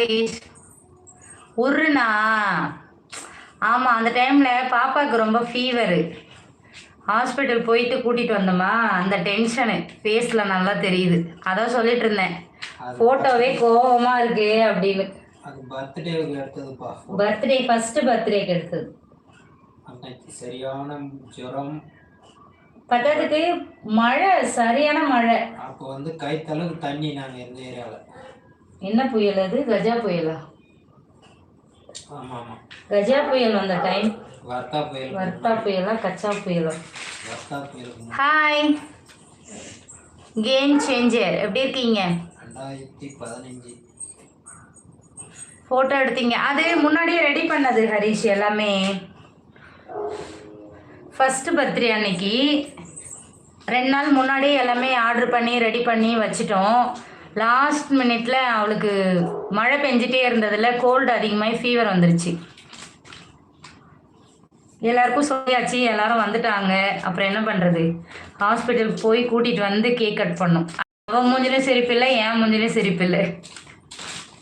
ஹரிஷ். உருண்ணா ஆமாம், அந்த டைமில் பாப்பாவுக்கு ரொம்ப ஃபீவரு. ஹாஸ்பிட்டல் போயிட்டு கூட்டிகிட்டு வந்தோமா, அந்த டென்ஷனு ஃபேஸில் நல்லா தெரியுது. அதான் சொல்லிட்டு இருந்தேன், ஃபோட்டோவே கோபமாக இருக்கு அப்படின்னு. அது பர்த்டேவுக்கு எடுத்ததுப்பா. பர்த்டே ஃபர்ஸ்ட் பர்த்டேக்கு எடுத்தது. அன்னைக்கு சரியான ஜுரம், பத்தாததுக்கு மழை, சரியான மழை. அப்போ வந்து கைத்தளவுக்கு தண்ணி. நாங்கள் இருந்த ஏரியாவில் என்ன புயல் அது? கஜா புயலா? ஆமாம் ஆமாம், கஜா புயல் வந்த டைம். வர்த்தா புயல். வர்த்தா புயலா கச்சா புயலா? வர்த்தா புயல். ஹாய், கேம் சேஞ்சர், எப்படி இருக்கீங்க? 2015 ஃபோட்டோ எடுத்தீங்க, அது முன்னாடியே ரெடி பண்ணது ஹரிஷ். எல்லாமே ஃபஸ்ட்டு பர்த்டே அன்னைக்கு 2 நாள் முன்னாடியே எல்லாமே ஆர்டர் பண்ணி ரெடி பண்ணி வச்சிட்டோம். லாஸ்ட் மினிட்ல அவளுக்கு மழை பெஞ்சிட்டே இருந்ததில் கோல்டு அதிகமாகி ஃபீவர் வந்துருச்சு. எல்லாருக்கும் சொல்லியாச்சு, எல்லாரும் வந்துட்டாங்க. அப்புறம் என்ன பண்ணுறது, ஹாஸ்பிட்டலுக்கு போய் கூட்டிகிட்டு வந்து கேக் கட் பண்ணோம். அவன் மூஞ்சிலையும் சிரிப்பில்லை, என் மூஞ்சிலையும் சிரிப்பில்லை.